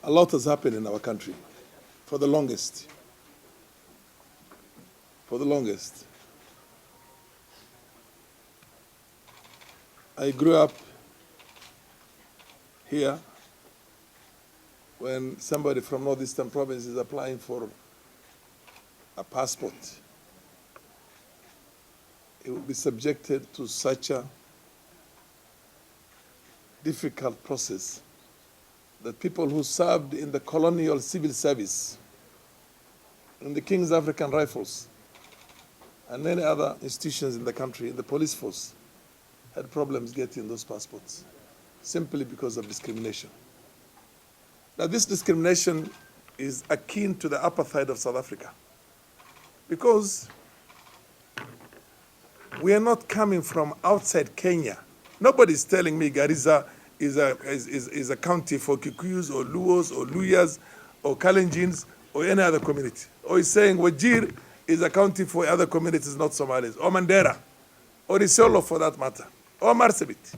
A lot has happened in our country for the longest. For the longest. I grew up here when somebody from northeastern province is applying for a passport. It will be subjected to such a difficult process that people who served in the colonial civil service, in the King's African Rifles, and many other institutions in the country, in the police force, had problems getting those passports simply because of discrimination. Now, this discrimination is akin to the apartheid of South Africa because we are not coming from outside Kenya. Nobody's telling me Garissa is a county for Kikuyus or Luos or Luyas or Kalenjins or any other community. Or he's saying Wajir is a county for other communities, not Somalis, or Mandera, or Isolo for that matter, or Marsabit.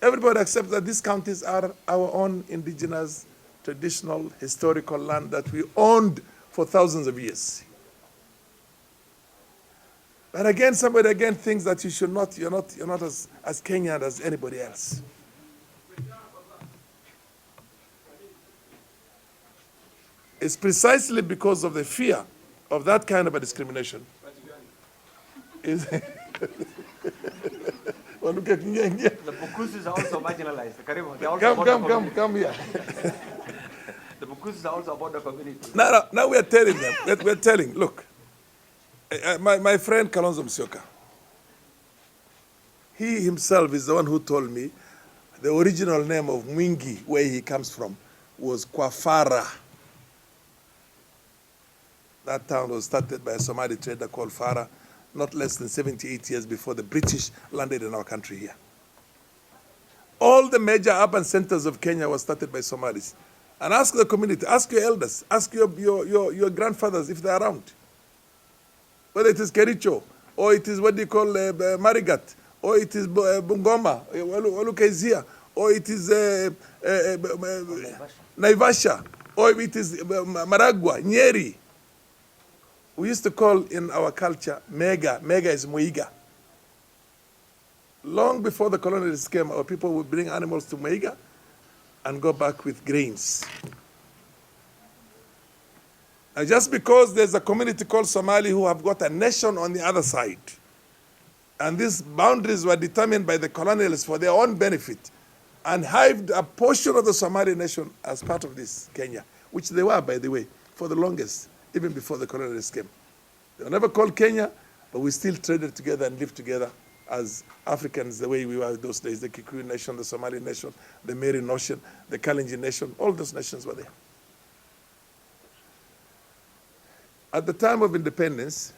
Everybody accepts that these counties are our own indigenous, traditional, historical land that we owned for thousands of years. But again, somebody again thinks that you're not as Kenyan as anybody else. It's precisely because of the fear of that kind of a discrimination. The Bukusus are also marginalized. Come here. The Bukusus are also about the community. Now we are telling them, we're telling, look, my friend Kalonzo Musyoka, he himself is the one who told me the original name of Mwingi, where he comes from, was Kwafara. That town was started by a Somali trader called Farah, not less than 78 years before the British landed in our country here. All the major urban centers of Kenya were started by Somalis. And ask the community, ask your elders, ask your grandfathers if they're around. Whether it is Kericho, or it is what they call Marigat, or it is Bungoma, Olukaizia, or it is Naivasha, or it is Maragua, Nyeri. We used to call in our culture Mega is Muiga. Long before the colonialists came, our people would bring animals to Muiga and go back with grains. And just because there's a community called Somali who have got a nation on the other side, and these boundaries were determined by the colonialists for their own benefit, and hived a portion of the Somali nation as part of this Kenya, which they were, by the way, for the longest, even before the colonialists came. They were never called Kenya, but we still traded together and lived together as Africans the way we were those days. The Kikuyu nation, the Somali nation, the Meri nation, the Kalenjin nation, all those nations were there. At the time of independence,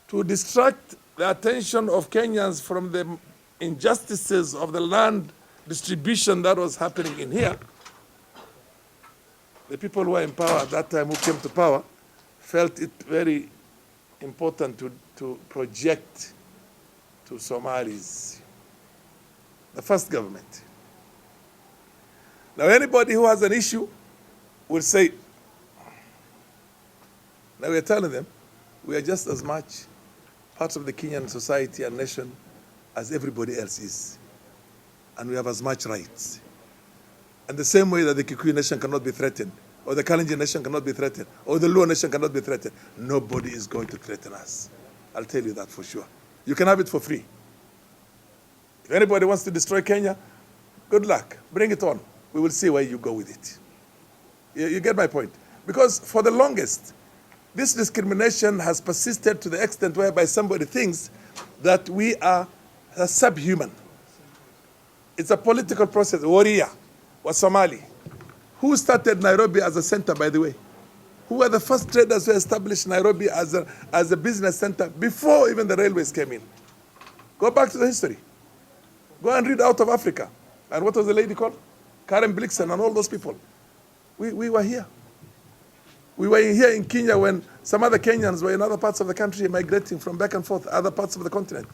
to distract the attention of Kenyans from the injustices of the land distribution that was happening in here, the people who were in power at that time, who came to power, felt it very important to project to Somalis the first government. Now, anybody who has an issue will say, now we're telling them, we are just as much part of the Kenyan society and nation as everybody else is. And we have as much rights. And the same way that the Kikuyu nation cannot be threatened, or the Kalenjin nation cannot be threatened, or the Luo nation cannot be threatened, nobody is going to threaten us. I'll tell you that for sure. You can have it for free. If anybody wants to destroy Kenya, good luck. Bring it on. We will see where you go with it. You get my point? Because for the longest, this discrimination has persisted to the extent whereby somebody thinks that we are subhuman. It's a political process. Warrior, Wasomali. Who started Nairobi as a center, by the way? Who were the first traders who established Nairobi as a business center before even the railways came in? Go back to the history. Go and read Out of Africa. And what was the lady called? Karen Blixen and all those people. We were here. We were here in Kenya when some other Kenyans were in other parts of the country migrating from back and forth, other parts of the continent.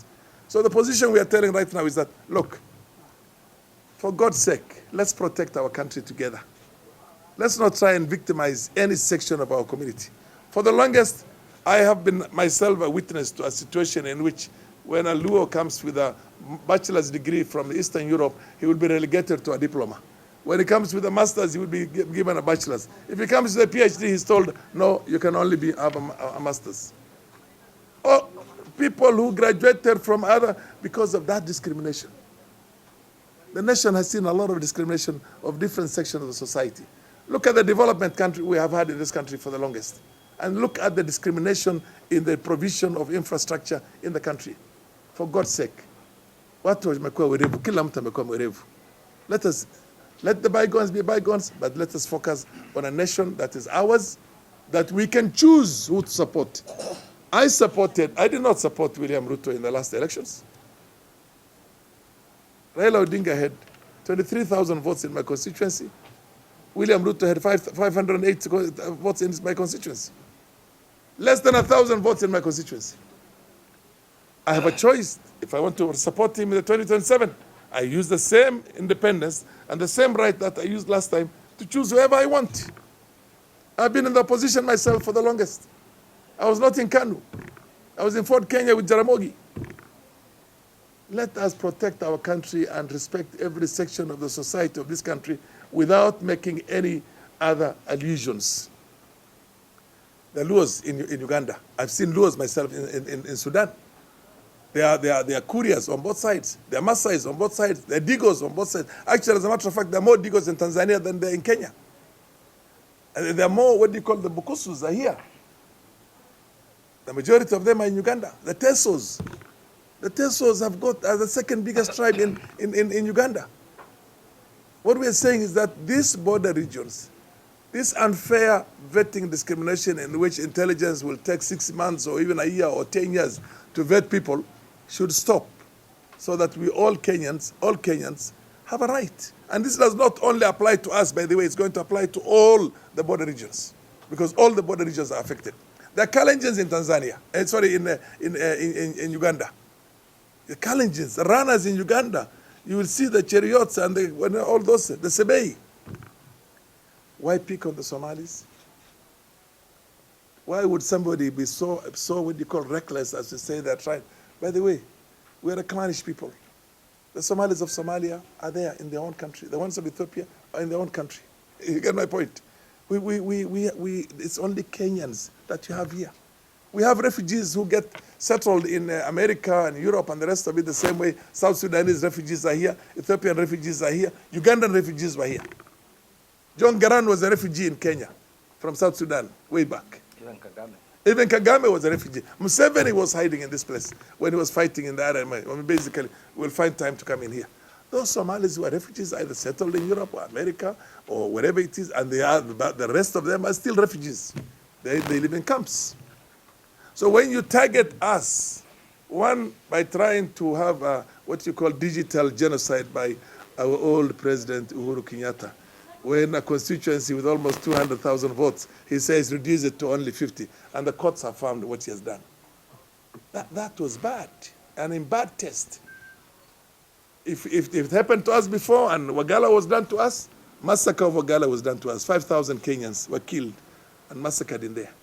So the position we are telling right now is that, look, For God's sake, let's protect our country together. Let's not try and victimize any section of our community. For the longest, I have been myself a witness to a situation in which when a Luo comes with a bachelor's degree from Eastern Europe, he will be relegated to a diploma. When he comes with a master's, he will be given a bachelor's. If he comes with a PhD, he's told, no, you can only have a master's. Or people who graduated from other, because of that discrimination. The nation has seen a lot of discrimination of different sections of the society. Look at the development country we have had in this country for the longest. And look at the discrimination in the provision of infrastructure in the country. For God's sake. Watu wamekuwa werevu, kila mtu amekuwa werevu. Let the bygones be bygones, but let us focus on a nation that is ours, that we can choose who to support. I did not support William Ruto in the last elections. Raila Odinga had 23,000 votes in my constituency. William Ruto had 508 votes in my constituency. Less than 1,000 votes in my constituency. I have a choice. If I want to support him in the 2027, I use the same independence and the same right that I used last time to choose whoever I want. I've been in the opposition myself for the longest. I was not in Kanu. I was in Fort Kenya with Jaramogi. Let us protect our country and respect every section of the society of this country without making any other allusions. The Luos in Uganda, I've seen Luos myself in Sudan. They are couriers on both sides. They are Maasais on both sides. They are Digos on both sides. Actually, as a matter of fact, there are more Digos in Tanzania than there are in Kenya. And there are more, what do you call, the Bukusus are here. The majority of them are in Uganda. The Tesos. The Tesos have got as the second biggest tribe in Uganda. What we are saying is that these border regions, this unfair vetting discrimination in which intelligence will take 6 months or even a year or 10 years to vet people should stop so that we all Kenyans have a right. And this does not only apply to us, by the way, it's going to apply to all the border regions because all the border regions are affected. There are Kalenjins in Tanzania, in Uganda. The Kalenjins, the runners in Uganda, you will see the chariots and all those, the Sebei. Why pick on the Somalis? Why would somebody be so what you call reckless as to say they're trying? By the way, we are a clannish people. The Somalis of Somalia are there in their own country. The ones of Ethiopia are in their own country. You get my point? It's only Kenyans that you have here. We have refugees who get settled in America and Europe and the rest of it the same way. South Sudanese refugees are here. Ethiopian refugees are here. Ugandan refugees were here. John Garang was a refugee in Kenya from South Sudan way back. Even Kagame was a refugee. Museveni was hiding in this place when he was fighting in the RMI. I mean, basically, we'll find time to come in here. Those Somalis who are refugees either settled in Europe or America or wherever it is, and the rest of them are still refugees. They live in camps. So when you target us, one, by trying to have what you call digital genocide by our old president Uhuru Kenyatta, when a constituency with almost 200,000 votes, he says reduce it to only 50, and the courts have found what he has done. That was bad, and in bad taste. If it happened to us before and Wagala was done to us, massacre of Wagala was done to us. 5,000 Kenyans were killed and massacred in there.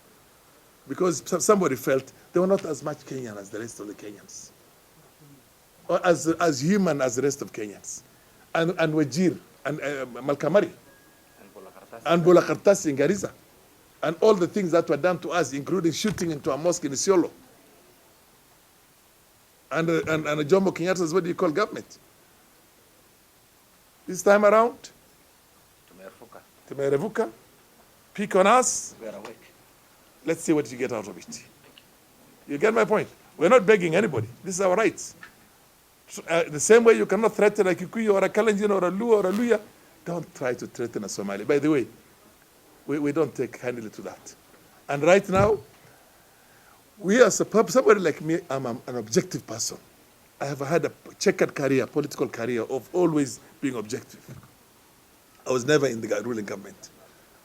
Because somebody felt they were not as much Kenyan as the rest of the Kenyans. Or as human as the rest of Kenyans. And Wajir, and Malkamari, and Bolakartas in Garissa, and all the things that were done to us, including shooting into a mosque in Isiolo. And Jomo Kenyatta's, what do you call government? This time around, Tumerevuka, pick on us. We are awake. Let's see what you get out of it. You get my point? We're not begging anybody. This is our rights. The same way you cannot threaten a Kikuyu or a Kalenjin or a Luo or a Luya, don't try to threaten a Somali. By the way, we don't take kindly to that. And right now, we are somebody like me, I'm an objective person. I have had a checkered career, political career of always being objective. I was never in the ruling government.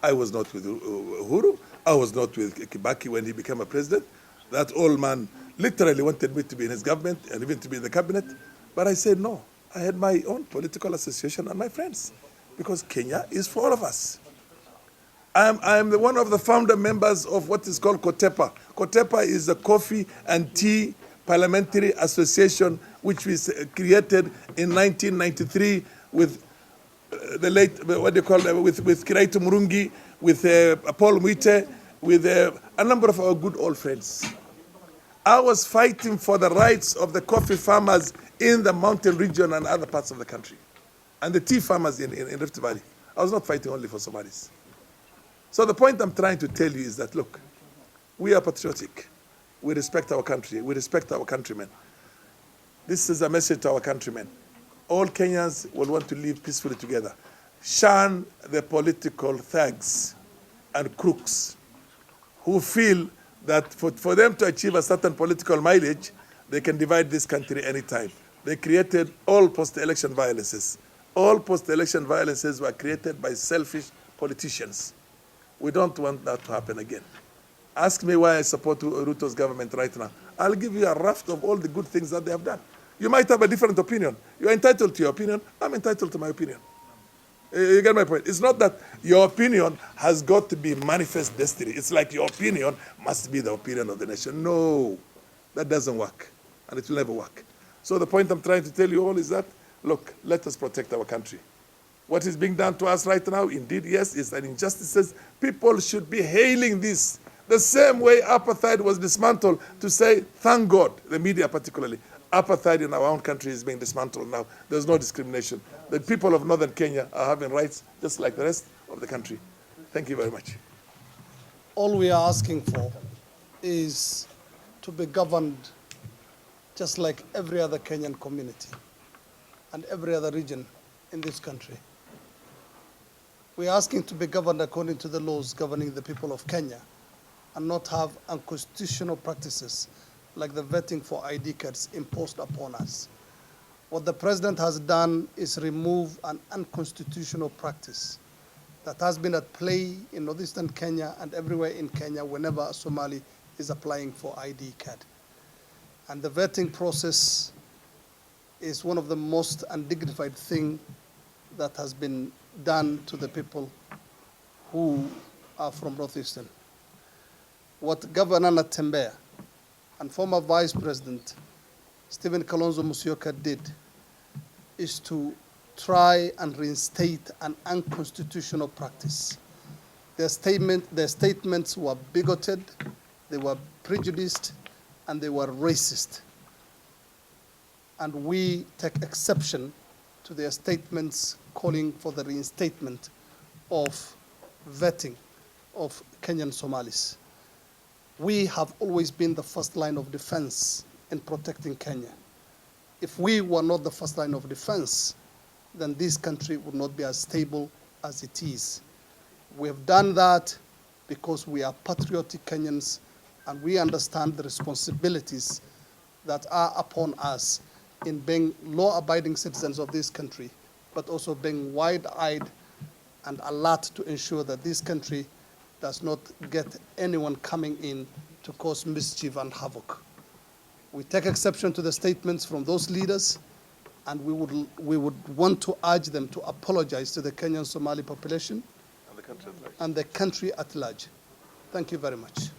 I was not with Uhuru. I was not with Kibaki when he became a president. That old man literally wanted me to be in his government and even to be in the cabinet. But I said no. I had my own political association and my friends, because Kenya is for all of us. I'm one of the founder members of what is called COTEPA. COTEPA is a coffee and tea parliamentary association which was created in 1993 with the late, with Kiraitu Murungi, with Paul Mwite, with a number of our good old friends. I was fighting for the rights of the coffee farmers in the mountain region and other parts of the country, and the tea farmers in Rift Valley. I was not fighting only for Somalis. So the point I'm trying to tell you is that, look, we are patriotic. We respect our country. We respect our countrymen. This is a message to our countrymen. All Kenyans will want to live peacefully together. Shun the political thugs and crooks who feel that for them to achieve a certain political mileage, they can divide this country anytime. They created all post-election violences. All post-election violences were created by selfish politicians. We don't want that to happen again. Ask me why I support Ruto's government right now. I'll give you a raft of all the good things that they have done. You might have a different opinion. You're entitled to your opinion. I'm entitled to my opinion. You get my point? It's not that your opinion has got to be manifest destiny. It's like your opinion must be the opinion of the nation. No, that doesn't work, and it will never work. So the point I'm trying to tell you all is that, look, let us protect our country. What is being done to us right now, indeed, yes, is an injustice. People should be hailing this. The same way apartheid was dismantled, to say, thank God, the media particularly, apartheid in our own country is being dismantled now. There's no discrimination. The people of northern Kenya are having rights just like the rest of the country. Thank you very much. All we are asking for is to be governed just like every other Kenyan community and every other region in this country. We are asking to be governed according to the laws governing the people of Kenya and not have unconstitutional practices like the vetting for ID cards imposed upon us. What the president has done is remove an unconstitutional practice that has been at play in northeastern Kenya and everywhere in Kenya whenever a Somali is applying for ID card. And the vetting process is one of the most undignified things that has been done to the people who are from northeastern. What Governor Natembeya and former Vice President Stephen Kalonzo Musyoka did is to try and reinstate an unconstitutional practice. Their statements were bigoted, they were prejudiced, and they were racist. And we take exception to their statements calling for the reinstatement of vetting of Kenyan Somalis. We have always been the first line of defense in protecting Kenya. If we were not the first line of defense, then this country would not be as stable as it is. We have done that because we are patriotic Kenyans and we understand the responsibilities that are upon us in being law-abiding citizens of this country, but also being wide-eyed and alert to ensure that this country does not get anyone coming in to cause mischief and havoc. We take exception to the statements from those leaders, and we would want to urge them to apologize to the Kenyan Somali population And the country at large. and the country at large. Thank you very much.